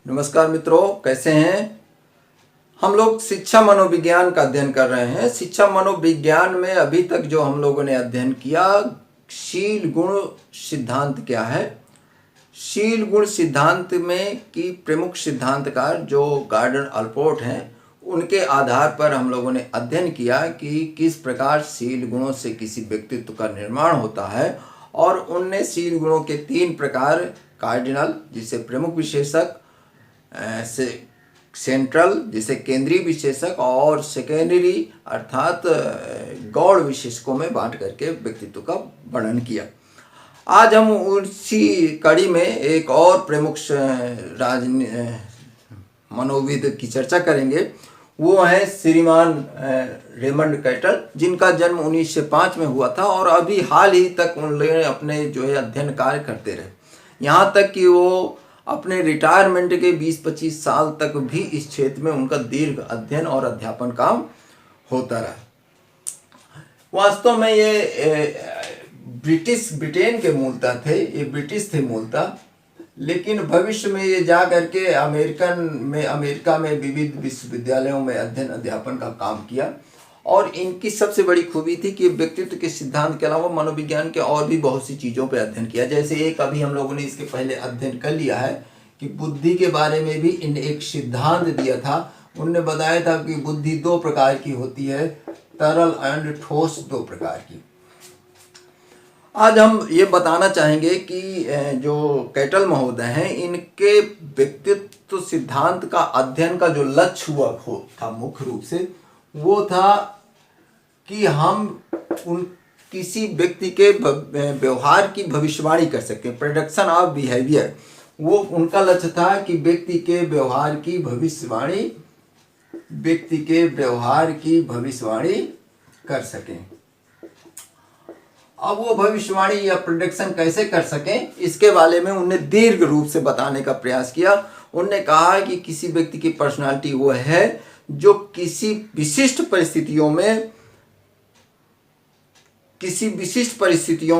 नमस्कार मित्रों, कैसे हैं। हम लोग शिक्षा मनोविज्ञान का अध्ययन कर रहे हैं। शिक्षा मनोविज्ञान में अभी तक जो हम लोगों ने अध्ययन किया, शील गुण सिद्धांत क्या है। शील गुण सिद्धांत में की प्रमुख सिद्धांतकार जो गॉर्डन अल्पोर्ट हैं, उनके आधार पर हम लोगों ने अध्ययन किया कि किस प्रकार शील गुणों से किसी व्यक्तित्व का निर्माण होता है। और उनने शील गुणों के 3 प्रकार, कार्डिनल जिसे प्रमुख विशेषक, से सेंट्रल जिसे केंद्रीय विशेषक, और सेकेंडरी अर्थात गौड़ विशेषकों में बांट करके व्यक्तित्व का वर्णन किया। आज हम उसी कड़ी में एक और प्रमुख मनोविद की चर्चा करेंगे। वो है श्रीमान रेमंड कैटल, जिनका जन्म 1905 में हुआ था और अभी हाल ही तक उन्होंने अपने जो है अध्ययन कार्य करते रहे, यहाँ तक कि वो अपने रिटायरमेंट के 20-25 साल तक भी इस क्षेत्र में उनका दीर्घ अध्ययन और अध्यापन काम होता रहा। वास्तव में ये ब्रिटेन के मूलतः थे, ये ब्रिटिश थे मूलतः, लेकिन भविष्य में ये जा करके अमेरिका में विविध विश्वविद्यालयों में अध्ययन अध्यापन का काम किया। और इनकी सबसे बड़ी खूबी थी कि व्यक्तित्व के सिद्धांत के अलावा मनोविज्ञान के और भी बहुत सी चीज़ों पर अध्ययन किया। जैसे एक अभी हम लोगों ने इसके पहले अध्ययन कर लिया है कि बुद्धि के बारे में भी इन्हें एक सिद्धांत दिया था। उनने बताया था कि बुद्धि 2 प्रकार की होती है, तरल एंड ठोस 2 प्रकार की। आज हम ये बताना चाहेंगे कि जो कैटल महोदय हैं, इनके व्यक्तित्व सिद्धांत का अध्ययन का जो लक्ष्य हुआ था मुख्य रूप से, वो था कि हम किसी व्यक्ति के व्यवहार की भविष्यवाणी कर सकें, प्रेडिक्शन ऑफ बिहेवियर। वो उनका लक्ष्य था कि व्यक्ति के व्यवहार की भविष्यवाणी कर सकें। अब वो भविष्यवाणी या प्रेडिक्शन कैसे कर सकें, इसके बारे में उन्होंने दीर्घ रूप से बताने का प्रयास किया। उन्होंने कहा कि किसी व्यक्ति की पर्सनालिटी वो है जो किसी विशिष्ट परिस्थितियों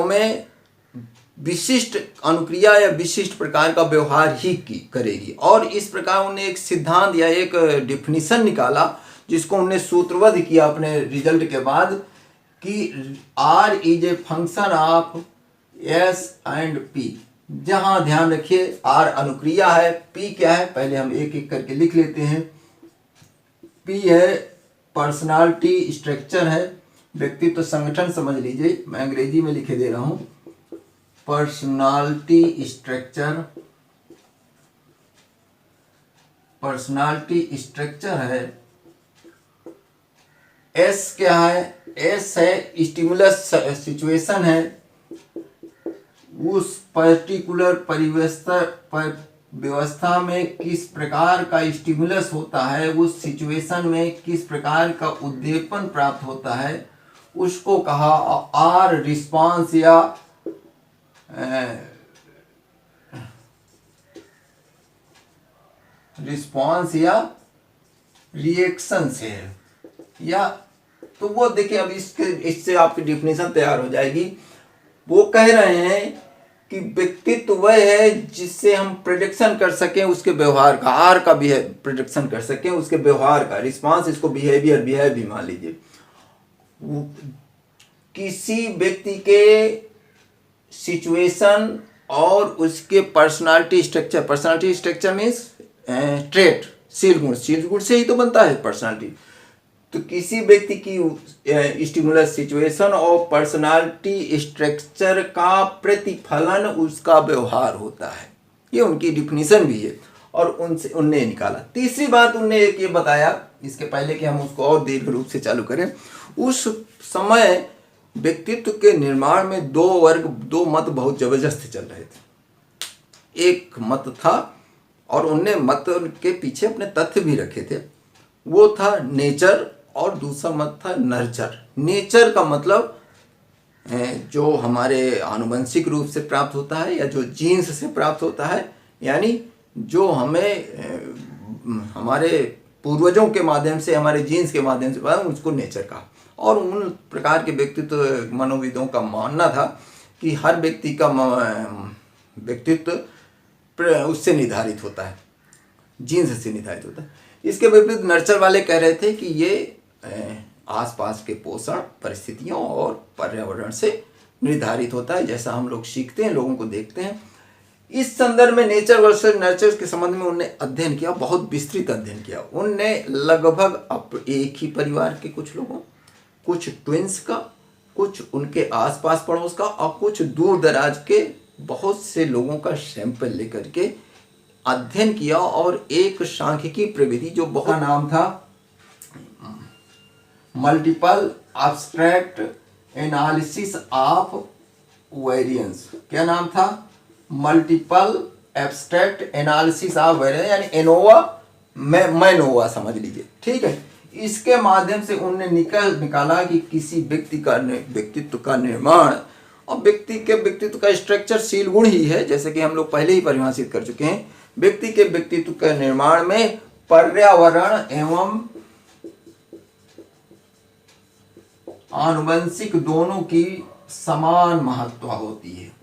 में विशिष्ट अनुक्रिया या विशिष्ट प्रकार का व्यवहार ही करेगी। और इस प्रकार उन्हें एक सिद्धांत या एक डिफिनीशन निकाला, जिसको उन्हें सूत्रबद्ध किया अपने रिजल्ट के बाद, कि R is a function of S and P। जहां ध्यान रखिए, R अनुक्रिया है, P क्या है, पहले हम एक एक करके लिख लेते हैं। P है पर्सनालिटी स्ट्रक्चर है, व्यक्तित्व संगठन समझ लीजिए, मैं अंग्रेजी में लिखे दे रहा हूं। पर्सनालिटी स्ट्रक्चर है। S क्या है, S है स्टिमुलस सिचुएशन है, उस पर्टिकुलर व्यवस्था में किस प्रकार का स्टिमुलस होता है, उस सिचुएशन में किस प्रकार का उद्दीपन प्राप्त होता है, उसको कहा। R रिस्पांस या रिएक्शन से है, या तो वो देखिए, अब इससे आपकी डिफिनेशन तैयार हो जाएगी। वो कह रहे हैं कि व्यक्तित्व वह है जिससे हम प्रेडिक्शन कर सकें उसके व्यवहार का, आर का भी प्रेडिक्शन कर सकें उसके व्यवहार का। रिस्पांस इसको बिहेवियर भी मान लीजिए। किसी व्यक्ति के सिचुएशन और उसके पर्सनालिटी स्ट्रक्चर मीन्स ट्रेट, शील गुण से ही तो बनता है पर्सनालिटी। तो किसी व्यक्ति की स्टिमुलस सिचुएशन और पर्सनालिटी स्ट्रक्चर का प्रतिफलन उसका व्यवहार होता है। ये उनकी डिफिनीशन भी है और उनने निकाला। तीसरी बात उनने एक ये बताया, इसके पहले कि हम उसको और दीर्घ रूप से चालू करें, उस समय व्यक्तित्व के निर्माण में 2 मत बहुत जबरदस्त चल रहे थे। एक मत था, और उनने मत के पीछे अपने तथ्य भी रखे थे, वो था नेचर, और दूसरा मत था नर्चर। नेचर का मतलब जो हमारे आनुवंशिक रूप से प्राप्त होता है या जो जीन्स से प्राप्त होता है, यानी जो हमें हमारे पूर्वजों के माध्यम से, हमारे जीन्स के माध्यम से पाया, उसको नेचर का। और उन प्रकार के व्यक्तित्व मनोविदों का मानना था कि हर व्यक्ति का व्यक्तित्व उससे निर्धारित होता है। जीन्स से निर्धारित होता है। इसके विपरीत नर्चर वाले कह रहे थे कि ये आसपास के पोषण, परिस्थितियों और पर्यावरण से निर्धारित होता है, जैसा हम लोग सीखते हैं, लोगों को देखते हैं। इस संदर्भ में नेचर वर्सेस नर्चर के संबंध में उनने अध्ययन किया, बहुत विस्तृत अध्ययन किया। उनने लगभग एक ही परिवार के कुछ लोगों, कुछ ट्विंस का, कुछ उनके आसपास पड़ोस का और कुछ दूर दराज के बहुत से लोगों का सैंपल लेकर के अध्ययन किया और एक सांख्यिकी प्रविधि जो बहुत नाम था multiple abstract analysis of variance. क्या नाम था? Multiple abstract analysis of variance, यानी एनोवा, मैनोवा समझ लीजिए, ठीक है। इसके माध्यम से उन्होंने निकाला कि किसी व्यक्तित्व का निर्माण, और व्यक्ति के व्यक्तित्व का स्ट्रक्चर शील गुण ही है, जैसे कि हम लोग पहले ही परिभाषित कर चुके हैं। व्यक्ति के व्यक्तित्व के निर्माण में पर्यावरण एवं आनुवंशिक दोनों की समान महत्व होती है।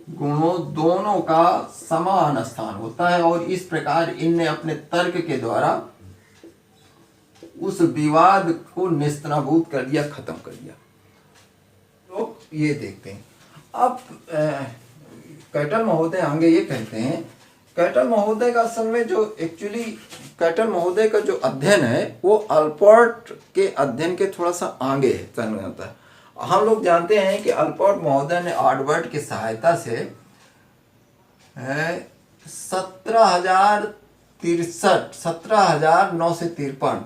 गुणों दोनों का समान स्थान होता है और इस प्रकार इनने अपने तर्क के द्वारा उस विवाद को नेस्तनाबूद कर दिया, खत्म कर दिया। तो ये देखते हैं। अब कैटल महोदय आगे ये कहते हैं, कैटल महोदय का असल में जो एक्चुअली कैटल महोदय का जो अध्ययन है वो अल्पर्ट के अध्ययन के थोड़ा सा आगे है। हम लोग जानते हैं कि अल्पर्ट महोदय ने आर्डवर्ड की सहायता से 17,953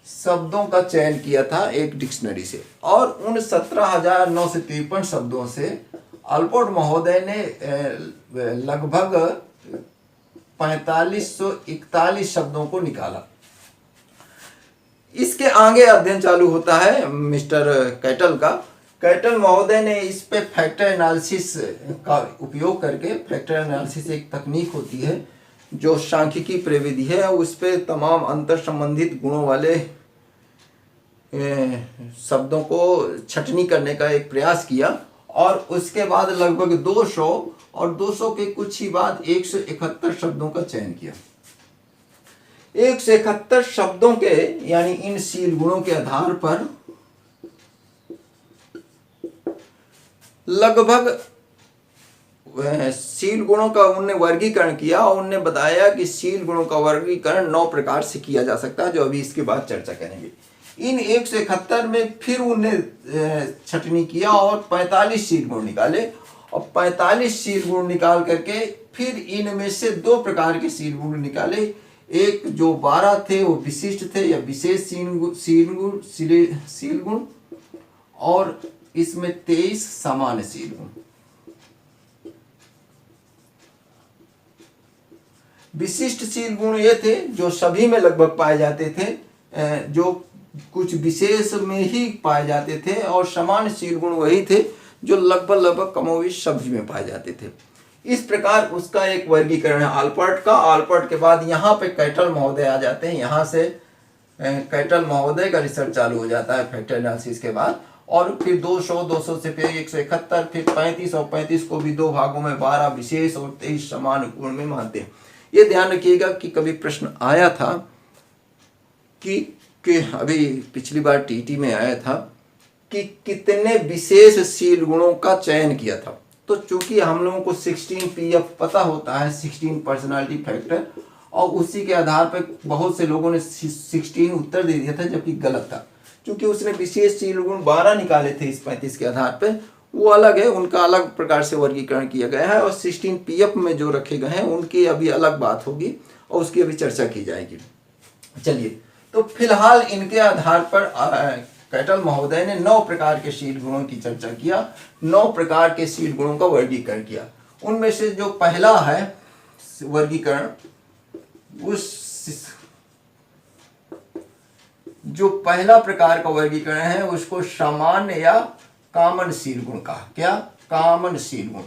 शब्दों का चयन किया था एक डिक्शनरी से, और उन 17,953 शब्दों से अल्पर्ट महोदय ने लगभग 4541 शब्दों को निकाला। इसके आगे अध्ययन चालू होता है मिस्टर कैटल का। कैटल महोदय ने इस पे फैक्टर एनालिसिस का उपयोग करके, फैक्टर एनालिसिस एक तकनीक होती है जो सांख्यिकी प्रविधि है, उस पे तमाम अंतर संबंधित गुणों वाले शब्दों को छटनी करने का एक प्रयास किया, और उसके बाद लगभग 200 और 200 के कुछ ही बाद 171 शब्दों का चयन किया। 171 शब्दों के, यानी इन शील गुणों के आधार पर लगभग शील गुणों का उन्होंने वर्गीकरण किया, और उन्होंने बताया कि शील गुणों का वर्गीकरण 9 प्रकार से किया जा सकता है, जो अभी इसके बाद चर्चा करेंगे। इन 171 में फिर उन्हें छटनी किया और 45 शील गुण निकाले, और 45 शील गुण निकाल करके फिर इनमें से 2 प्रकार के शील गुण निकाले। एक जो 12 थे वो विशिष्ट थे या विशेष शील गुण, और इसमें 23 सामान्य शील गुण। विशिष्ट शील गुण ये थे जो सभी में लगभग पाए जाते थे, जो कुछ विशेष में ही पाए जाते थे, और सामान्य शील गुण वही थे जो लगभग कमोबेश सभी में पाए जाते थे। इस प्रकार उसका एक वर्गीकरण है अल्पर्ट का। अल्पर्ट के बाद यहाँ पे कैटल महोदय आ जाते हैं। यहाँ से कैटल महोदय का रिसर्च चालू हो जाता है फैक्टर एनालिसिस के बाद, और फिर 200 से फिर 171, फिर 35, और 35 को भी 2 भागों में 12 विशेष और 23 सामान्य गुण में मानते हैं। ये ध्यान रखिएगा कि कभी प्रश्न आया था कि अभी पिछली बार टीटी में आया था कि कितने विशेष शील गुणों का चयन किया था। तो चूंकि हम लोगों को 16 PF पता होता है, 16 पर्सनालिटी फैक्टर, और उसी के आधार पर बहुत से लोगों ने 16 उत्तर दे दिया था, जबकि गलत था। क्योंकि उसने विशेष शील गुण 12 निकाले थे इस 35 के आधार पर, वो अलग है, उनका अलग प्रकार से वर्गीकरण किया गया है, और 16 PF में जो रखे गए हैं उनकी अभी अलग बात होगी और उसकी अभी चर्चा की जाएगी। चलिए, तो फिलहाल इनके आधार पर कैटल महोदय ने 9 प्रकार के शील गुणों की चर्चा किया, 9 प्रकार के शील गुणों का वर्गीकरण किया। उनमें से जो पहला है वर्गीकरण, जो पहला प्रकार का वर्गीकरण है उसको सामान्य या कॉमन शील गुण कहा। क्या? कॉमन शील गुण।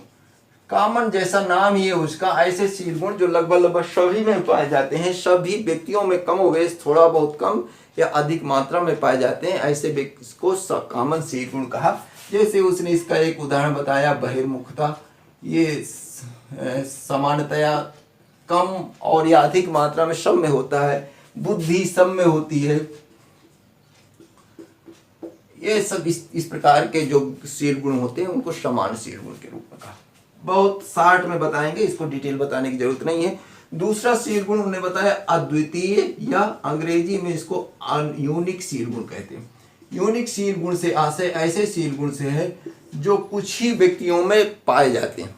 कॉमन जैसा नाम ही है उसका, ऐसे शील गुण जो लगभग सभी में पाए जाते हैं, सभी व्यक्तियों में कमोबेश थोड़ा बहुत कम या अधिक मात्रा में पाए जाते हैं, ऐसे को कॉमन शील गुण कहा जैसे उसने इसका एक उदाहरण बताया बहिर्मुखता, ये सामान्यतया कम और या अधिक मात्रा में सब में होता है, बुद्धि सब में होती है। ये सब इस प्रकार के जो शील गुण होते हैं उनको समान शील गुण के रूप में कहा। बहुत शार्ट में बताएंगे, इसको डिटेल बताने की जरूरत नहीं है। दूसरा शील गुण उन्होंने बताया अद्वितीय, या अंग्रेजी में इसको यूनिक शील गुण कहते हैं। यूनिक शील गुण से आशय ऐसे शील गुण से है जो कुछ ही व्यक्तियों में पाए जाते हैं,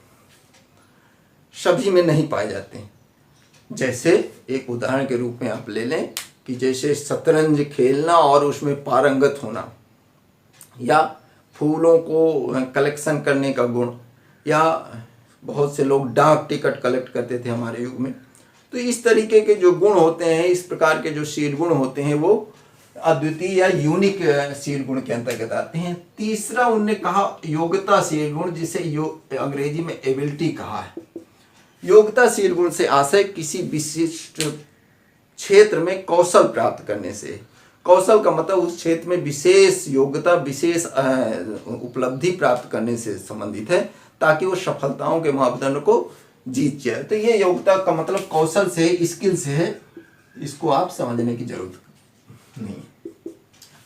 सभी में नहीं पाए जाते हैं। जैसे एक उदाहरण के रूप में आप ले लें कि जैसे शतरंज खेलना और उसमें पारंगत होना, या फूलों को कलेक्शन करने का गुण, या बहुत से लोग डाक टिकट कलेक्ट करते थे हमारे युग में। तो इस तरीके के जो गुण होते हैं, इस प्रकार के जो शील गुण होते हैं, वो अद्वितीय या यूनिक शील गुण के अंतर्गत आते हैं। तीसरा उनने कहा योग्यता शील गुण, जिसे अंग्रेजी में एबिलिटी कहा है। योग्यता शील गुण से आशय किसी विशिष्ट क्षेत्र में कौशल प्राप्त करने से। कौशल का मतलब उस क्षेत्र में विशेष योग्यता, विशेष उपलब्धि प्राप्त करने से संबंधित है, ताकि वो सफलताओं के मापदंड को जीत जाए। तो ये योग्यता का मतलब कौशल से, स्किल से है, इसको आप समझने की जरूरत नहीं।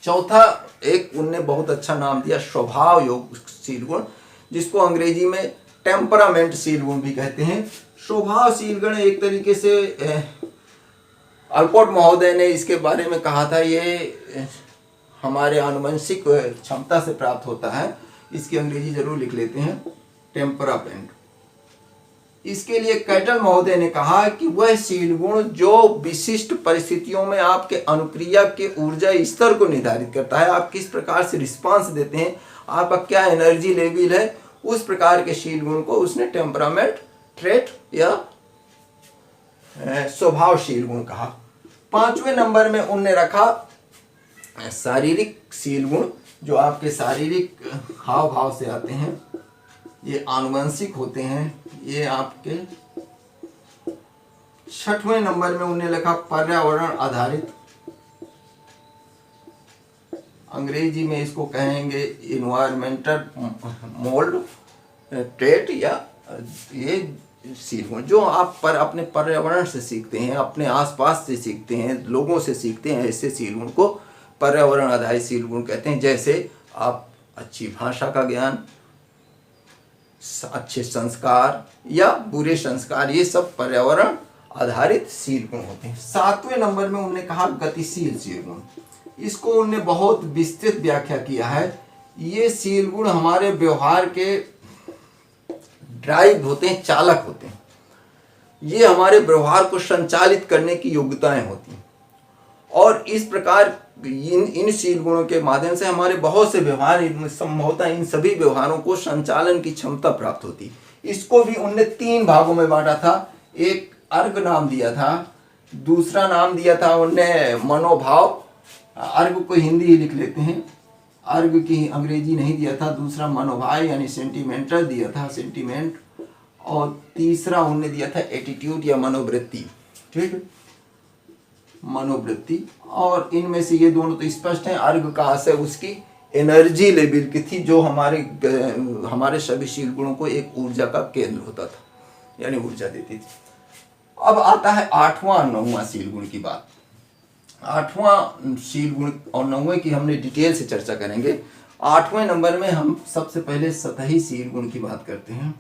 चौथा एक उनने बहुत अच्छा नाम दिया स्वभाव योग शील गुण, जिसको अंग्रेजी में टेम्परामेंट शील गुण भी कहते हैं। स्वभाव शील गुण एक तरीके से अल्पोर्ट महोदय ने इसके बारे में कहा था, ये हमारे आनुवंशिक क्षमता से प्राप्त होता है। इसकी अंग्रेजी जरूर लिख लेते हैं, टेम्परामेंट। इसके लिए कैटल महोदय ने कहा कि वह शील गुण जो विशिष्ट परिस्थितियों में आपके अनुक्रिया के ऊर्जा स्तर को निर्धारित करता है, आप किस प्रकार से रिस्पांस देते हैं, आपका क्या एनर्जी लेवल है, उस प्रकार के शील गुण को उसने टेम्परामेंट ट्रेट या स्वभावशील गुण कहा। पांचवें नंबर में उनने रखा शारीरिक शील गुण, जो आपके शारीरिक हाव भाव से आते हैं, ये आनुवंशिक होते हैं। ये आपके छठवें नंबर में उन्हें लिखा पर्यावरण आधारित, अंग्रेजी में इसको कहेंगे इन्वायरमेंटल मोल्ड ट्रेट, या ये शील गुण जो आप पर अपने पर्यावरण से सीखते हैं, अपने आसपास से सीखते हैं, लोगों से सीखते हैं, ऐसे शील गुण को पर्यावरण आधारित शील गुण कहते हैं। जैसे आप अच्छी भाषा का ज्ञान, अच्छे संस्कार या बुरे संस्कार, ये सब पर्यावरण आधारित शील गुण होते हैं। सातवें नंबर में उन्होंने कहा गतिशील शील गुण, इसको उन्होंने बहुत विस्तृत व्याख्या किया है। ये शील गुण हमारे व्यवहार के ड्राइव होते हैं, चालक होते हैं। ये हमारे व्यवहार को संचालित करने की योग्यताएं होती हैं, और इस प्रकार इन शील गुणों के माध्यम से हमारे बहुत से व्यवहार, संभवतः इन सभी व्यवहारों को संचालन की क्षमता प्राप्त होती। इसको भी उनने 3 भागों में बांटा था। एक अर्घ नाम दिया था, दूसरा नाम दिया था उनने मनोभाव, अर्घ को हिंदी ही लिख लेते हैं, अर्घ की अंग्रेजी नहीं दिया था। दूसरा मनोभाव यानी सेंटिमेंटल दिया था, सेंटिमेंट। और तीसरा उनने दिया था एटीट्यूड या मनोवृत्ति, ठीक है, मनोवृत्ति। और इनमें से ये दोनों तो स्पष्ट हैं। अर्घ का आशय उसकी एनर्जी लेवल की थी, जो हमारे सभी शील गुणों को एक ऊर्जा का केंद्र होता था, यानी ऊर्जा देती थी। अब आता है 8वां और 9वां शील गुण की बात। 8वां शील गुण और 9वें की हमने डिटेल से चर्चा करेंगे। 8वें नंबर में हम सबसे पहले सतही शील गुण की बात करते हैं।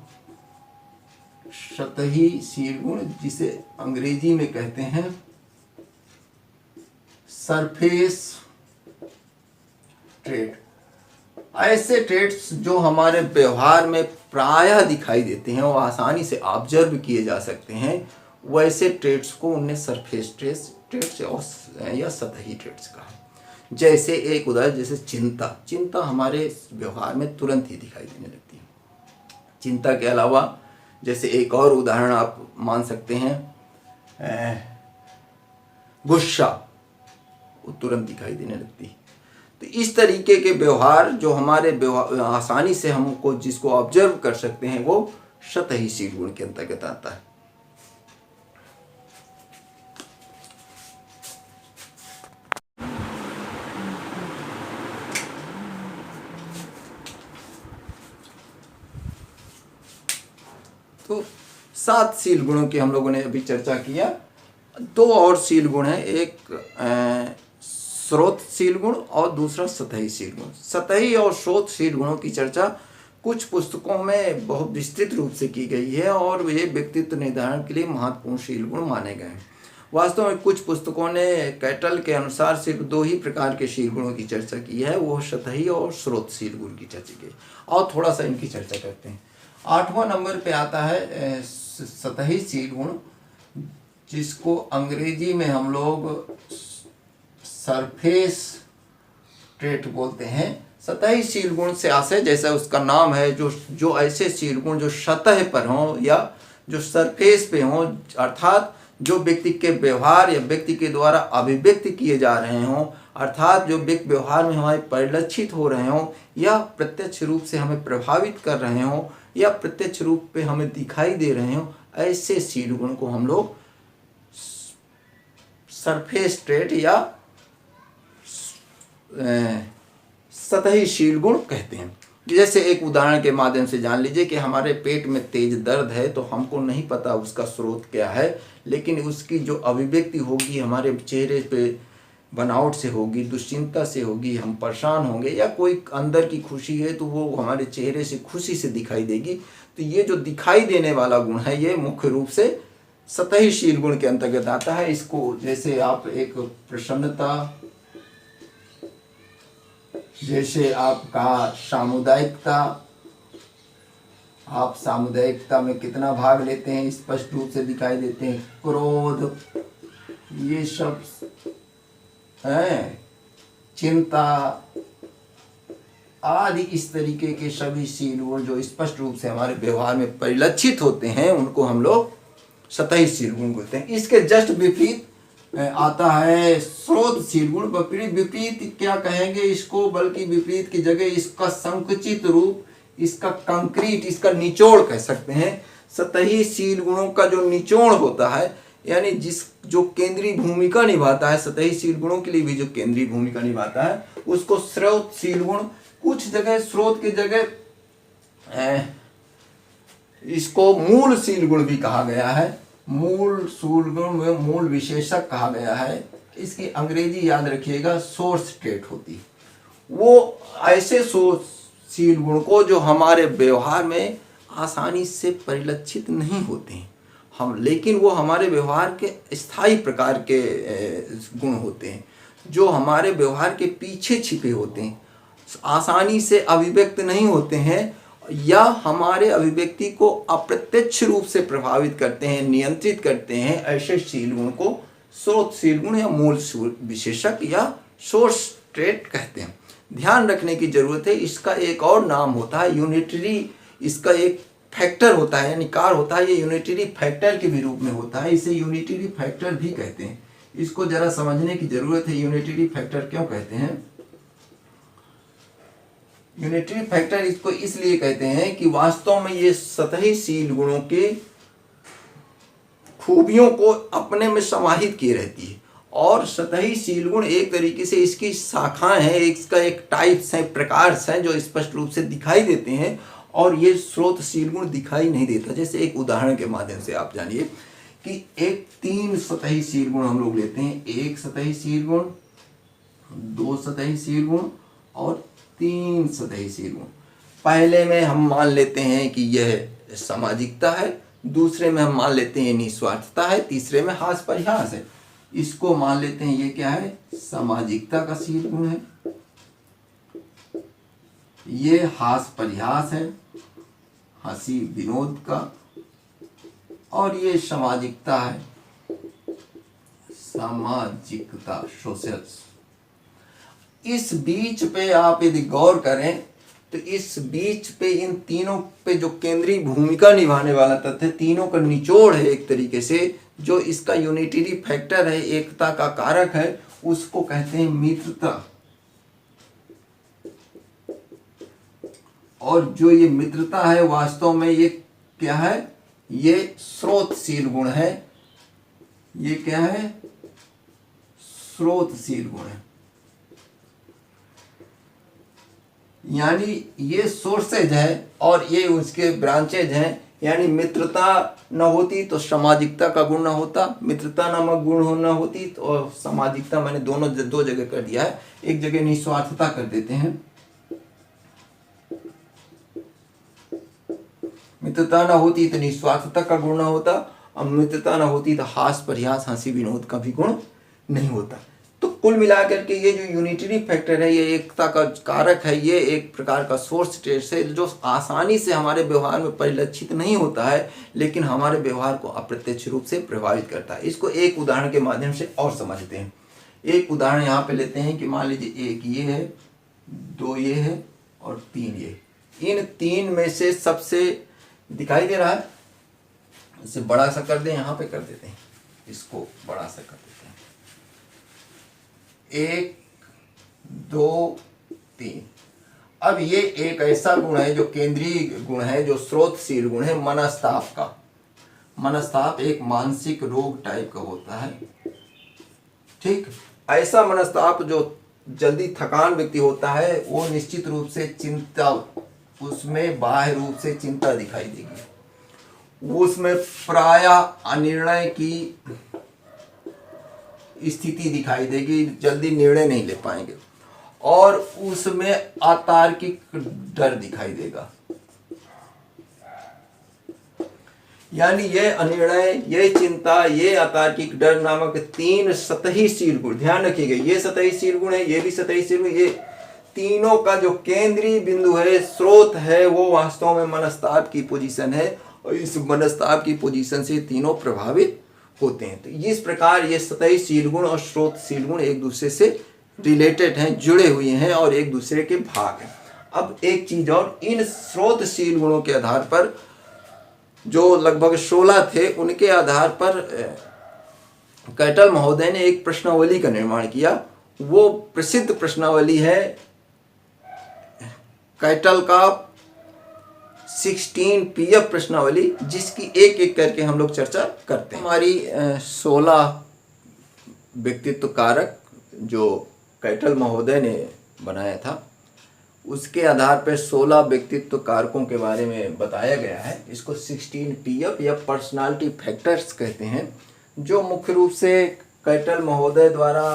सतही शील गुण, जिसे अंग्रेजी में कहते हैं सरफेस ट्रेट। ऐसे ट्रेट्स जो हमारे व्यवहार में प्रायः दिखाई देते हैं और आसानी से ऑब्जर्व किए जा सकते हैं, वैसे ट्रेट्स को उन्हें सरफेस ट्रेट्स या सतही ट्रेट्स कहा। जैसे एक उदाहरण, जैसे चिंता हमारे व्यवहार में तुरंत ही दिखाई देने लगती है। चिंता के अलावा जैसे एक और उदाहरण आप मान सकते हैं, गुस्सा, वो तुरंत दिखाई देने लगती है। तो इस तरीके के व्यवहार जो हमारे आसानी से हमको जिसको ऑब्जर्व कर सकते हैं, वो सतही शील गुण के अंतर्गत आता है। तो 7 शील गुणों की हम लोगों ने अभी चर्चा किया। 2 और शील गुण है, एक स्रोतशील गुण और दूसरा सतही शील गुण। सतही और स्रोतशील गुणों की चर्चा कुछ पुस्तकों में बहुत विस्तृत रूप से की गई है और ये व्यक्तित्व निर्धारण के लिए महत्वपूर्ण शील गुण माने गए हैं। वास्तव में कुछ पुस्तकों ने कैटल के अनुसार सिर्फ 2 ही प्रकार के शील गुणों की चर्चा की है, वो सतही और स्रोतशील गुण की चर्चा की। और थोड़ा सा इनकी चर्चा करते हैं। 8वां नंबर पे आता है सतही शील गुण, जिसको अंग्रेजी में हम लोग सरफेस ट्रेट बोलते हैं। सतही शील गुण से आशय, जैसा उसका नाम है, जो ऐसे शील गुण जो सतह पर हों या जो सरफेस पे हों, अर्थात जो व्यक्ति के व्यवहार या व्यक्ति के द्वारा अभिव्यक्त किए जा रहे हों, अर्थात जो व्यक्ति व्यवहार में हमारे परिलक्षित हो रहे हों या प्रत्यक्ष रूप से हमें प्रभावित कर रहे हों या प्रत्यक्ष रूप पे हमें दिखाई दे रहे हों, ऐसे शील गुण को हम लोग सरफेस ट्रेट या सतही शील गुण कहते हैं। जैसे एक उदाहरण के माध्यम से जान लीजिए कि हमारे पेट में तेज दर्द है, तो हमको नहीं पता उसका स्रोत क्या है, लेकिन उसकी जो अभिव्यक्ति होगी हमारे चेहरे पे बनावट से होगी, दुश्चिंता से होगी, हम परेशान होंगे, या कोई अंदर की खुशी है तो वो हमारे चेहरे से खुशी से दिखाई देगी। तो ये जो दिखाई देने वाला गुण है, ये मुख्य रूप से सतही शील गुण के अंतर्गत आता है। इसको जैसे आप एक प्रसन्नता, जैसे आपका सामुदायिकता, आप सामुदायिकता में कितना भाग लेते हैं स्पष्ट रूप से दिखाई देते हैं। क्रोध, ये सब है, चिंता आदि इस तरीके के सभी शील गुण जो स्पष्ट रूप से हमारे व्यवहार में परिलक्षित होते हैं, उनको हम लोग सतही शील गुण बोलते हैं। इसके जस्ट विपरीत आता है स्रोतशील गुण। विपरीत क्या कहेंगे इसको, बल्कि विपरीत की जगह इसका संकुचित रूप, इसका कंक्रीट, इसका निचोड़ कह सकते हैं। सतही शील गुणों का जो निचोड़ होता है, यानी जो केंद्रीय भूमिका निभाता है, सतही शील गुणों के लिए भी जो केंद्रीय भूमिका निभाता है, उसको स्रोतशील गुण, कुछ जगह स्रोत की जगह इसको मूल शील गुण भी कहा गया है। मूल शील गुण में मूल विशेषक कहा गया है। इसकी अंग्रेजी याद रखिएगा, सोर्स ट्रेट होती। वो ऐसे शील गुण को जो हमारे व्यवहार में आसानी से परिलक्षित नहीं होते हैं हम, लेकिन वो हमारे व्यवहार के स्थायी प्रकार के गुण होते हैं, जो हमारे व्यवहार के पीछे छिपे होते हैं, आसानी से अभिव्यक्त नहीं होते हैं, या हमारे अभिव्यक्ति को अप्रत्यक्ष रूप से प्रभावित करते हैं, नियंत्रित करते हैं। ऐसे शील गुण को स्रोतशील गुण या मूल विशेषक या सोर्स ट्रेट कहते हैं। ध्यान रखने की जरूरत है, इसका एक और नाम होता है यूनिटरी, इसका एक फैक्टर होता है, यानी कार होता है, ये यूनिटरी फैक्टर के भी रूप में होता है, इसे यूनिटरी फैक्टर भी कहते हैं। इसको जरा समझने की जरूरत है, यूनिटरी फैक्टर क्यों कहते हैं। यूनिटरी फैक्टर इसको इसलिए कहते हैं कि वास्तव में ये सतही शील गुणों के खूबियों को अपने में समाहित किए रहती है, और सतही शील गुण एक तरीके से इसकी शाखाएं हैं, इसका एक टाइप्स है, प्रकार हैं जो स्पष्ट रूप से दिखाई देते हैं, और ये स्रोतशील गुण दिखाई नहीं देता। जैसे एक उदाहरण के माध्यम से आप जानिए कि एक 3 सतही शील गुण हम लोग लेते हैं, 1 सतही शील गुण, 2 सतही शील गुण और 3 सतही शील गुण। पहले में हम मान लेते हैं कि यह सामाजिकता है, दूसरे में हम मान लेते हैं निस्वार्थता है, तीसरे में हास्य परिहास है। इसको मान लेते हैं ये क्या है, सामाजिकता का शील गुण है, ये हास्य परिहास है, हंसी विनोद का, और ये सामाजिकता है, सामाजिकता सोशल। इस बीच पे आप यदि गौर करें तो इस बीच पे इन तीनों पे जो केंद्रीय भूमिका निभाने वाला तथ्य, तीनों का निचोड़ है एक तरीके से, जो इसका यूनिटरी फैक्टर है, एकता का कारक है, उसको कहते हैं मित्रता। और जो ये मित्रता है वास्तव में ये क्या है, ये स्रोतशील गुण है। ये क्या है, स्रोतशील गुण है, यानी ये सोर्सेज है और ये उसके ब्रांचेज हैं, यानी मित्रता न होती तो सामाजिकता का गुण न होता, मित्रता नामक गुण न होती तो सामाजिकता, मैंने दोनों दो जगह कर दिया है, एक जगह निस्वार्थता कर देते हैं। मित्रता न होती तो निस्वार्थता का गुण न होता, और मित्रता न होती तो हास परिहास हंसी विनोद का भी गुण नहीं होता। तो कुल मिलाकर के ये जो यूनिटरी फैक्टर है, ये एकता का कारक है, ये एक प्रकार का सोर्स ट्रेस है जो आसानी से हमारे व्यवहार में परिलक्षित नहीं होता है, लेकिन हमारे व्यवहार को अप्रत्यक्ष रूप से प्रभावित करता है। इसको एक उदाहरण के माध्यम से और समझते हैं। एक उदाहरण यहाँ पे लेते हैं कि मान लीजिए एक ये है, दो ये है और तीन ये। इन तीन में से सबसे दिखाई दे रहा है, इसे बड़ा सा कर दें, यहाँ पे कर देते हैं, इसको बड़ा सा कर देते हैं। एक, दो, तीन। अब ये एक ऐसा गुण है जो केंद्रीय गुण है, जो स्रोतशील गुण है मनस्ताप का। मनस्ताप एक मानसिक रोग टाइप का होता है, ठीक। ऐसा मनस्ताप जो जल्दी थकान व्यक्ति होता है, वो निश्चित रूप से चिंता, उसमें बाह्य रूप से चिंता दिखाई देगी, उसमें प्रायः अनिर्णय की स्थिति दिखाई देगी, जल्दी निर्णय नहीं ले पाएंगे, और उसमें अतार्किक डर दिखाई देगा। यानी ये अनिर्णय, ये चिंता, ये अतार्किक डर नामक तीन सतहीशील गुण, ध्यान रखिएगा, ये सतहीशील गुण है, ये भी सतहीशील गुण, ये तीनों का जो केंद्रीय बिंदु है, स्रोत है, वो वास्तव में मनस्ताप की पोजीशन है, और इस मनस्ताप की पोजीशन से तीनों प्रभावित होते हैं। तो इस प्रकार ये सतहीशील गुण और स्रोतशील गुण एक दूसरे से रिलेटेड हैं, जुड़े हुए हैं और एक दूसरे के भाग हैं। अब एक चीज और, इन स्रोतशील गुणों के आधार पर जो लगभग 16 थे, उनके आधार पर कैटल महोदय ने एक प्रश्नावली का निर्माण किया। वो प्रसिद्ध प्रश्नावली है कैटल का 16 पीएफ प्रश्नावली, जिसकी एक एक करके हम लोग चर्चा करते हैं। हमारी 16 व्यक्तित्व कारक जो कैटल महोदय ने बनाया था, उसके आधार पर 16 व्यक्तित्व कारकों के बारे में बताया गया है। इसको 16 पीएफ या पर्सनालिटी फैक्टर्स कहते हैं, जो मुख्य रूप से कैटल महोदय द्वारा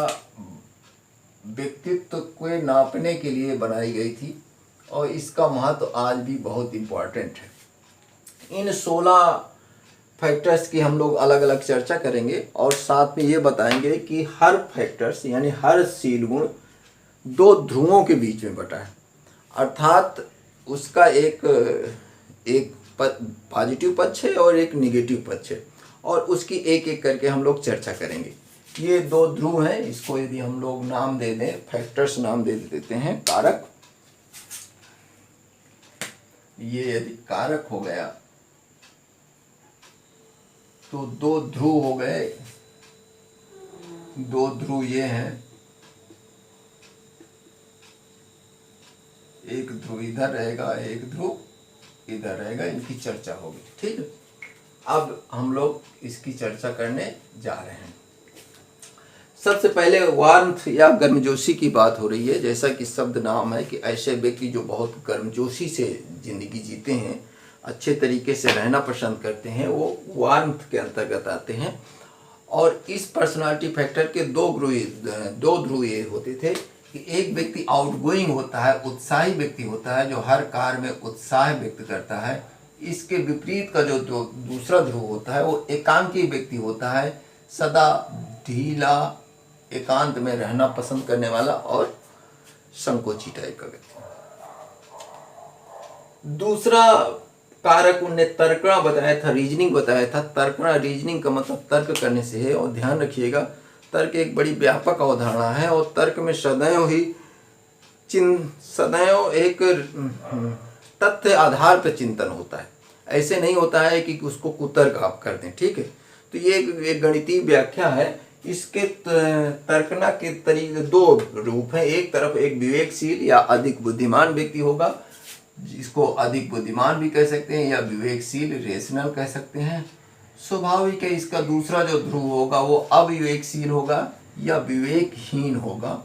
व्यक्तित्व को नापने के लिए बनाई गई थी, और इसका महत्व आज भी बहुत इम्पोर्टेंट है। इन 16 फैक्टर्स की हम लोग अलग अलग चर्चा करेंगे, और साथ में ये बताएंगे कि हर फैक्टर्स यानी हर शील गुण दो ध्रुवों के बीच में बटा है, अर्थात उसका एक पॉजिटिव पक्ष है और एक निगेटिव पक्ष है, और उसकी एक एक करके हम लोग चर्चा करेंगे। ये दो ध्रुव हैं, इसको यदि हम लोग नाम दे दें, फैक्टर्स नाम दे देते हैं, कारक। ये यदि कारक हो गया तो दो ध्रुव हो गए, दो ध्रुव ये हैं, एक ध्रुव इधर रहेगा, एक ध्रुव इधर रहेगा, इनकी चर्चा होगी, ठीक है। अब हम लोग इसकी चर्चा करने जा रहे हैं। सबसे पहले वार्मथ या गर्मजोशी की बात हो रही है। जैसा कि शब्द नाम है कि ऐसे व्यक्ति जो बहुत गर्मजोशी से जिंदगी जीते हैं, अच्छे तरीके से रहना पसंद करते हैं, वो वार्मथ के अंतर्गत आते हैं। और इस पर्सनालिटी फैक्टर के दो ध्रुव ये होते थे कि एक व्यक्ति आउटगोइंग होता है, उत्साही व्यक्ति होता है, जो हर कार्य में उत्साह व्यक्त करता है। इसके विपरीत का जो दूसरा ध्रुव होता है, वो एकांकी व्यक्ति होता है, सदा ढीला, एकांत में रहना पसंद करने वाला और संकोची टाइप का व्यक्ति। दूसरा कारक उनने तर्कणा बताया था, रीजनिंग बताया था। तर्कणा, रीजनिंग का मतलब तर्क करने से है, और ध्यान रखिएगा तर्क एक बड़ी व्यापक अवधारणा है, और तर्क में सदैव एक तथ्य आधार पर चिंतन होता है। ऐसे नहीं होता है कि उसको कुतर्क आप कर दें, ठीक है। तो ये एक गणितीय व्याख्या है। इसके तर्कना के तरीके दो रूप हैं। एक तरफ एक विवेकशील या अधिक बुद्धिमान व्यक्ति होगा, जिसको अधिक बुद्धिमान भी कह सकते हैं, या विवेकशील रेशनल कह सकते हैं। स्वाभाविक है इसका दूसरा जो ध्रुव होगा वो अविवेकशील होगा या विवेकहीन होगा,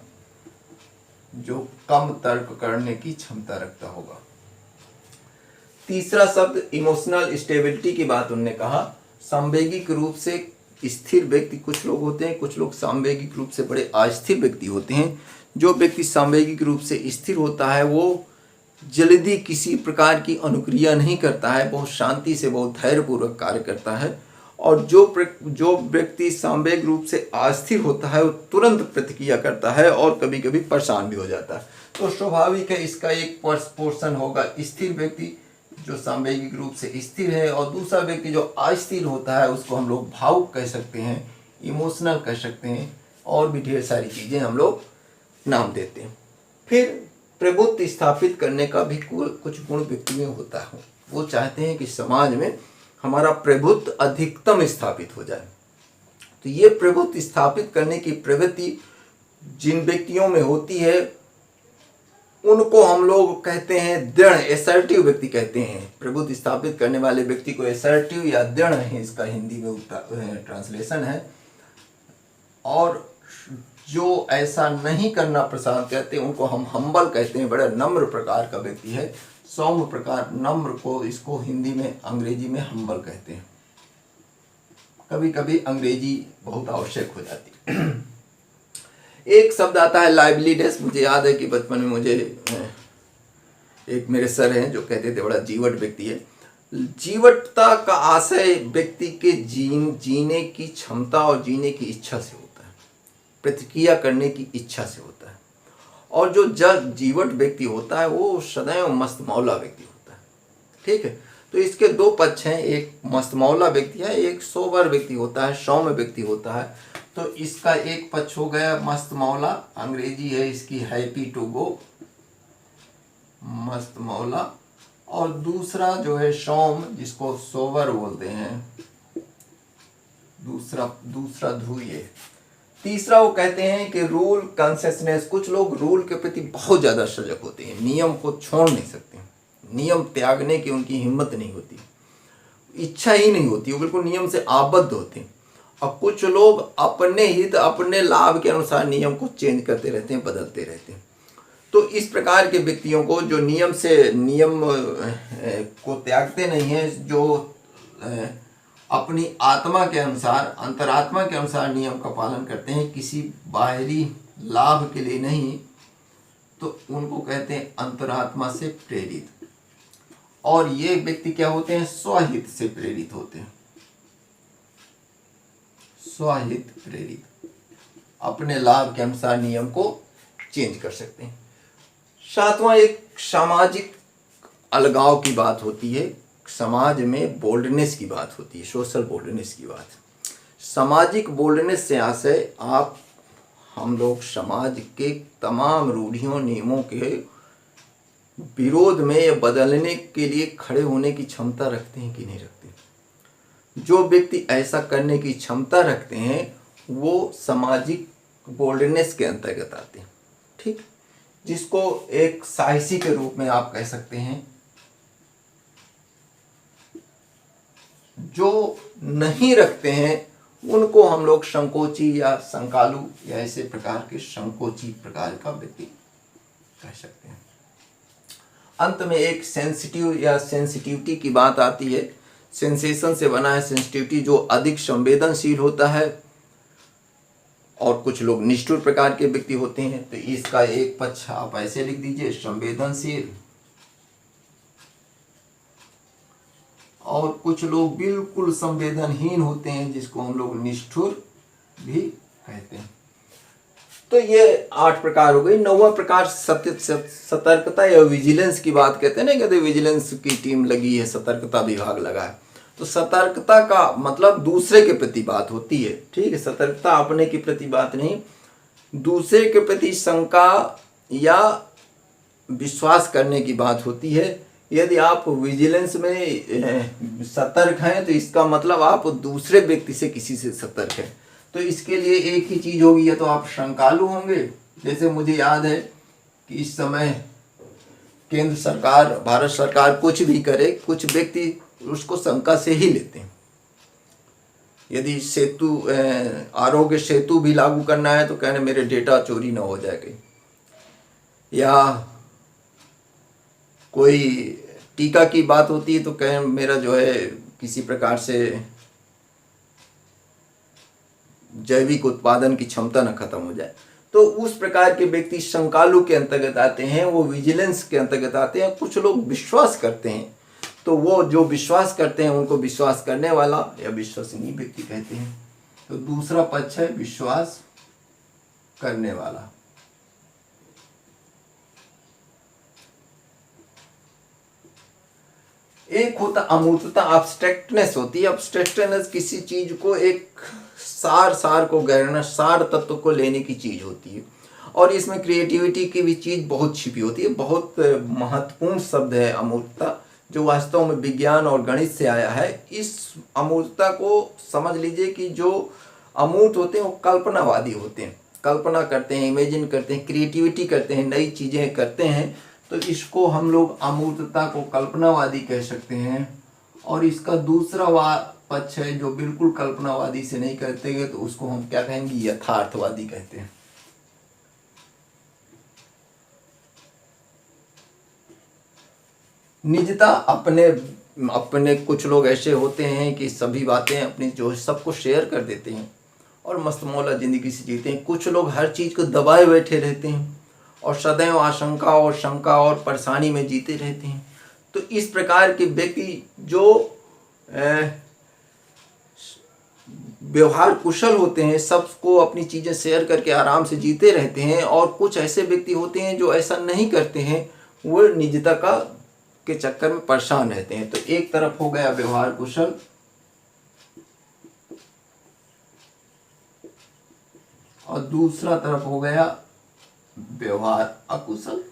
जो कम तर्क करने की क्षमता रखता होगा। तीसरा शब्द इमोशनल स्टेबिलिटी की बात उन्होंने कहा। सांवेगिक रूप से स्थिर व्यक्ति कुछ लोग होते हैं, कुछ लोग सांवेगिक रूप से बड़े अस्थिर व्यक्ति होते हैं। जो व्यक्ति सांवेगिक रूप से स्थिर होता है वो जल्दी किसी प्रकार की अनुक्रिया नहीं करता है, बहुत शांति से, बहुत धैर्यपूर्वक कार्य करता है। और जो व्यक्ति सांवेगिक रूप से अस्थिर होता है वो तुरंत प्रतिक्रिया करता है और कभी कभी परेशान भी हो जाता है। तो स्वाभाविक है इसका एक पोर्शन होगा स्थिर व्यक्ति जो सांवेगिक रूप से स्थिर है, और दूसरा व्यक्ति जो अस्थिर होता है उसको हम लोग भावुक कह सकते हैं, इमोशनल कह सकते हैं, और भी ढेर सारी चीज़ें हम लोग नाम देते हैं। फिर प्रभुत्व स्थापित करने का भी कुछ गुण व्यक्ति में होता है। वो चाहते हैं कि समाज में हमारा प्रभुत्व अधिकतम स्थापित हो जाए। तो ये प्रभुत्व स्थापित करने की प्रवृत्ति जिन व्यक्तियों में होती है उनको हम लोग कहते हैं दृढ़, एसर्टिव व्यक्ति कहते हैं। प्रभुत्व स्थापित करने वाले व्यक्ति को एसर्टिव या दृढ़ है, इसका हिंदी में ट्रांसलेशन है। और जो ऐसा नहीं करना पसंद करते उनको हम हम्बल कहते हैं, बड़ा नम्र प्रकार का व्यक्ति है, सौम्य प्रकार, नम्र को इसको हिंदी में, अंग्रेजी में हम्बल कहते हैं। कभी कभी अंग्रेजी बहुत आवश्यक हो जाती है। एक शब्द आता है लाइवलीनेस। मुझे याद है कि बचपन में मुझे एक मेरे सर हैं जो कहते थे बड़ा जीवट व्यक्ति है। जीवटता का आशय व्यक्ति के जीने की क्षमता और जीने की इच्छा से होता है, प्रतिक्रिया करने की इच्छा से होता है। और जो जीवट व्यक्ति होता है वो सदैव मस्तमौला व्यक्ति होता है। ठीक है, तो इसके दो पक्ष हैं, एक मस्तमौला व्यक्ति है, एक सोबर व्यक्ति होता है, सौम्य व्यक्ति होता है। तो इसका एक पक्ष हो गया मस्तमौला, अंग्रेजी है इसकी हैप्पी टू गो, मस्तमौला। और दूसरा जो है सौम्य, जिसको सोबर बोलते हैं, दूसरा ध्रुव ये। तीसरा वो कहते हैं कि रूल कॉन्शियसनेस। कुछ लोग रूल के प्रति बहुत ज़्यादा सजग होते हैं, नियम को छोड़ नहीं सकते, नियम त्यागने की उनकी हिम्मत नहीं होती, इच्छा ही नहीं होती, वो बिल्कुल नियम से आबद्ध होते हैं। और कुछ लोग अपने हित, अपने लाभ के अनुसार नियम को चेंज करते रहते हैं, बदलते रहते हैं। तो इस प्रकार के व्यक्तियों को जो नियम को त्यागते नहीं हैं, जो अपनी आत्मा के अनुसार, अंतरात्मा के अनुसार नियम का पालन करते हैं, किसी बाहरी लाभ के लिए नहीं, तो उनको कहते हैं अंतरात्मा से प्रेरित। और ये व्यक्ति क्या होते हैं? स्वहित से प्रेरित होते हैं, स्वहित प्रेरित, अपने लाभ के अनुसार नियम को चेंज कर सकते हैं। सातवां एक सामाजिक अलगाव की बात होती है, समाज में बोल्डनेस की बात होती है, सोशल बोल्डनेस की बात। सामाजिक बोल्डनेस से आशय हम लोग समाज के तमाम रूढ़ियों, नियमों के विरोध में या बदलने के लिए खड़े होने की क्षमता रखते हैं कि नहीं रखते। जो व्यक्ति ऐसा करने की क्षमता रखते हैं वो सामाजिक बोल्डनेस के अंतर्गत आते हैं। ठीक, जिसको एक साहसी के रूप में आप कह सकते हैं। जो नहीं रखते हैं उनको हम लोग संकोची या संकालू या ऐसे प्रकार के संकोची प्रकार का व्यक्ति कह सकते हैं। अंत में एक सेंसिटिव या सेंसिटिविटी की बात आती है। सेंसेशन से बना है सेंसिटिविटी, जो अधिक संवेदनशील होता है। और कुछ लोग निष्ठुर प्रकार के व्यक्ति होते हैं। तो इसका एक पक्ष आप ऐसे लिख दीजिए, संवेदनशील। और कुछ लोग बिल्कुल संवेदनहीन होते हैं, जिसको हम लोग निष्ठुर भी कहते हैं। तो ये 8 प्रकार हो गई। 9वां प्रकार सतर्कता या विजिलेंस की बात कहते हैं ना, कहते विजिलेंस की टीम लगी है, सतर्कता विभाग लगा है। तो सतर्कता का मतलब दूसरे के प्रति बात होती है। ठीक है, सतर्कता अपने के प्रति बात नहीं, दूसरे के प्रति शंका या विश्वास करने की बात होती है। यदि आप विजिलेंस में सतर्क हैं तो इसका मतलब आप दूसरे व्यक्ति से, किसी से सतर्क हैं। तो इसके लिए एक ही चीज होगी, या तो आप शंकालु होंगे। जैसे मुझे याद है कि इस समय केंद्र सरकार, भारत सरकार कुछ भी करे, कुछ व्यक्ति उसको शंका से ही लेते हैं। यदि आरोग्य सेतु भी लागू करना है तो कहने मेरे डेटा चोरी ना हो जाएगा, या कोई टीका की बात होती है तो कहीं मेरा जो है किसी प्रकार से जैविक उत्पादन की क्षमता न खत्म हो जाए, तो उस प्रकार के व्यक्ति शंकालु के अंतर्गत आते हैं, वो विजिलेंस के अंतर्गत आते हैं। कुछ लोग विश्वास करते हैं, तो वो जो विश्वास करते हैं उनको विश्वास करने वाला या विश्वसनीय व्यक्ति कहते हैं। तो दूसरा पक्ष है विश्वास करने वाला। एक होता अमूर्तता, अब्स्ट्रैक्टनेस होती है। अब्स्ट्रैक्टनेस किसी चीज को एक सार को गहराना, सार तत्व को लेने की चीज होती है, और इसमें क्रिएटिविटी की भी चीज बहुत छिपी होती है। बहुत महत्वपूर्ण शब्द है अमूर्तता, जो वास्तव में विज्ञान और गणित से आया है। इस अमूर्तता को समझ लीजिए कि जो अमूर्त होते हैं वो कल्पनावादी होते हैं, कल्पना करते हैं, इमेजिन करते हैं, क्रिएटिविटी करते हैं, नई चीजें करते हैं। तो इसको हम लोग अमूर्तता को कल्पनावादी कह सकते हैं। और इसका दूसरा पक्ष है जो बिल्कुल कल्पनावादी से नहीं करते हैं, तो उसको हम क्या कहेंगे, यथार्थवादी कहते हैं। निजता, अपने कुछ लोग ऐसे होते हैं कि सभी बातें अपनी जो है सबको शेयर कर देते हैं और मस्त मौला जिंदगी से जीते हैं। कुछ लोग हर चीज को दबाए बैठे रहते हैं और सदैव आशंका और शंका और परेशानी में जीते रहते हैं। तो इस प्रकार के व्यक्ति जो व्यवहार कुशल होते हैं, सबको अपनी चीजें शेयर करके आराम से जीते रहते हैं। और कुछ ऐसे व्यक्ति होते हैं जो ऐसा नहीं करते हैं, वो निजता के चक्कर में परेशान रहते हैं। तो एक तरफ हो गया व्यवहार कुशल, और दूसरा तरफ हो गया व्यवहार अकुशल।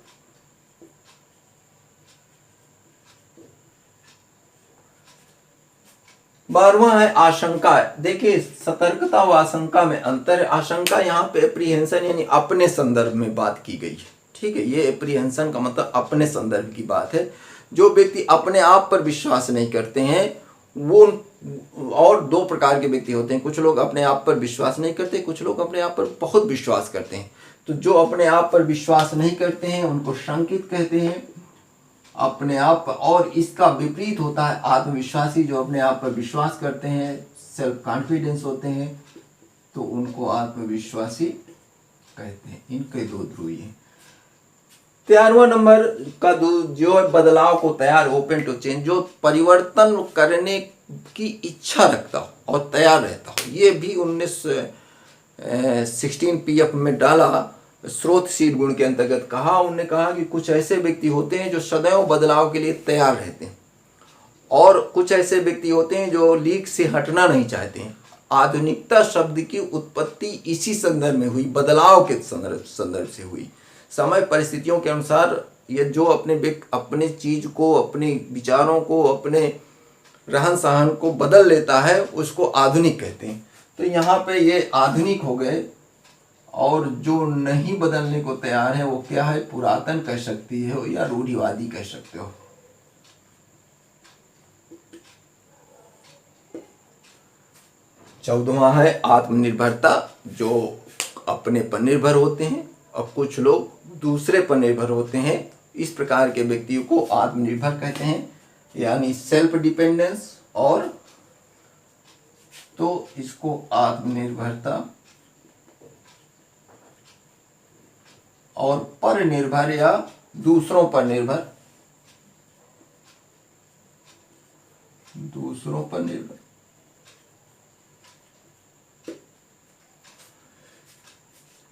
बारहवां है आशंका। देखिए, सतर्कता व आशंका में अंतर है। आशंका यहाँ पे एप्रीहेंशन यानी अपने संदर्भ में बात की गई है, ठीक है। ये एप्रीहेंशन का मतलब अपने संदर्भ की बात है। जो व्यक्ति अपने आप पर विश्वास नहीं करते हैं, वो, और दो प्रकार के व्यक्ति होते हैं। कुछ लोग अपने आप पर विश्वास नहीं करते, कुछ लोग अपने आप पर बहुत विश्वास करते हैं। तो जो अपने आप पर विश्वास नहीं करते हैं उनको शंकित कहते हैं, अपने आप पर। और इसका विपरीत होता है आत्मविश्वासी, जो अपने आप पर विश्वास करते हैं, सेल्फ कॉन्फिडेंस होते हैं, तो उनको आत्मविश्वासी कहते हैं। इनके दो ध्रुव हैं। 13वां नंबर का जो है बदलाव को तैयार, ओपन टू चेंज, जो परिवर्तन करने की इच्छा रखता हो और तैयार रहता हो। ये भी 16 PF में डाला, स्रोतशील गुण के अंतर्गत कहा। उन्होंने कहा कि कुछ ऐसे व्यक्ति होते हैं जो सदैव बदलाव के लिए तैयार रहते हैं, और कुछ ऐसे व्यक्ति होते हैं जो लीक से हटना नहीं चाहते हैं। आधुनिकता शब्द की उत्पत्ति इसी संदर्भ में हुई, बदलाव के संदर्भ से हुई। समय परिस्थितियों के अनुसार ये जो अपने चीज को, अपने विचारों को, अपने रहन सहन को बदल लेता है, उसको आधुनिक कहते हैं। तो यहाँ पे ये आधुनिक हो गए। और जो नहीं बदलने को तैयार है वो क्या है, पुरातन कह सकती हो या रूढ़िवादी कह सकते हो। चौदहवां है आत्मनिर्भरता, जो अपने पर निर्भर होते हैं और कुछ लोग दूसरे पर निर्भर होते हैं। इस प्रकार के व्यक्तियों को आत्मनिर्भर कहते हैं, यानी सेल्फ डिपेंडेंस। और तो इसको आत्मनिर्भरता और पर निर्भर या दूसरों पर निर्भर, दूसरों पर निर्भर।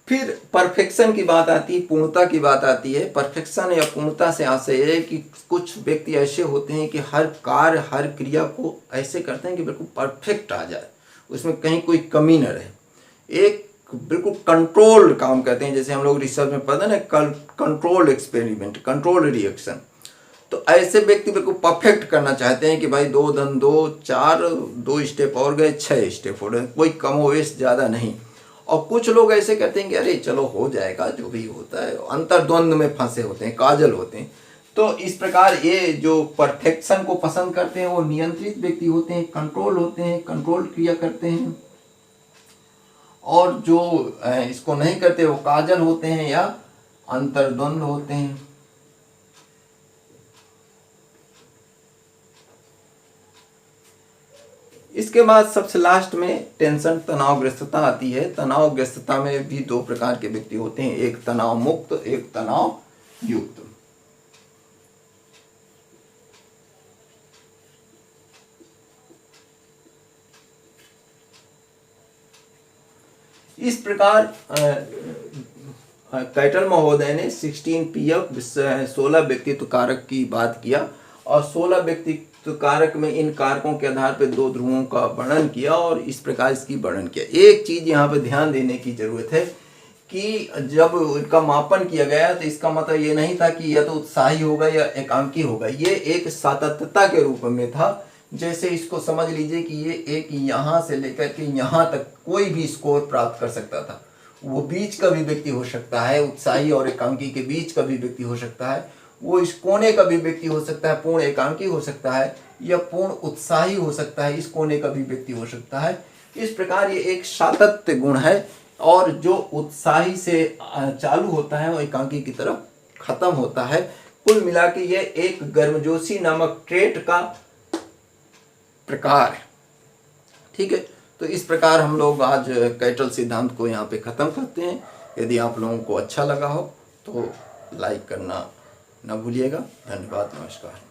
फिर परफेक्शन की बात आती है, पूर्णता की बात आती है। परफेक्शन या पूर्णता से आशय है कि कुछ व्यक्ति ऐसे होते हैं कि हर कार्य, हर क्रिया को ऐसे करते हैं कि बिल्कुल परफेक्ट आ जाए, उसमें कहीं कोई कमी न रहे। एक बिल्कुल कंट्रोल्ड काम करते हैं, जैसे हम लोग रिसर्च में पढ़ते हैं ना, कंट्रोल्ड एक्सपेरिमेंट, कंट्रोल्ड रिएक्शन। तो ऐसे व्यक्ति बिल्कुल परफेक्ट करना चाहते हैं कि भाई 2 धन 2 4, 2 स्टेप और गए, 6 स्टेप हो रहे, कोई कमोवेश ज़्यादा नहीं। और कुछ लोग ऐसे कहते हैं कि अरे चलो हो जाएगा, जो भी होता है। अंतर्द्वंद में फंसे होते हैं, काजल होते हैं। तो इस प्रकार ये जो परफेक्शन को पसंद करते हैं वो नियंत्रित व्यक्ति होते हैं, कंट्रोल होते हैं, कंट्रोल क्रिया करते हैं। और जो इसको नहीं करते वो काजल होते हैं या अंतर्द्वंद होते हैं। इसके बाद सबसे लास्ट में टेंशन तनावग्रस्तता आती है। तनावग्रस्तता में भी दो प्रकार के व्यक्ति होते हैं, एक तनाव मुक्त, एक तनाव युक्त। इस प्रकार कैटल महोदय ने 16 PF 16 व्यक्तित्व कारक की बात किया और 16 व्यक्तित्व कारक में इन कारकों के आधार पर दो ध्रुवों का वर्णन किया और इस प्रकार इसकी वर्णन किया। एक चीज यहाँ पे ध्यान देने की जरूरत है कि जब इनका मापन किया गया तो इसका मतलब ये नहीं था कि यह तो उत्साही होगा या एकांकी होगा, ये एक सातत्यता के रूप में था। जैसे इसको समझ लीजिए कि ये एक यहाँ से लेकर के यहाँ तक कोई भी स्कोर प्राप्त कर सकता था। वो बीच का भी व्यक्ति हो सकता है, उत्साही और एकांकी के बीच का भी व्यक्ति हो सकता है, वो इस कोने का भी व्यक्ति हो सकता है, पूर्ण एकांकी हो सकता है, या पूर्ण उत्साही हो सकता है, इस कोने का भी व्यक्ति हो सकता है। इस प्रकार ये एक सातत्य गुण है और जो उत्साही से चालू होता है वो एकांकी की तरफ खत्म होता है। कुल मिला के ये एक गर्मजोशी नामक ट्रेट का प्रकार है। ठीक है, तो इस प्रकार हम लोग आज कैटल सिद्धांत को यहाँ पे ख़त्म करते हैं। यदि आप लोगों को अच्छा लगा हो तो लाइक करना ना भूलिएगा। धन्यवाद, नमस्कार।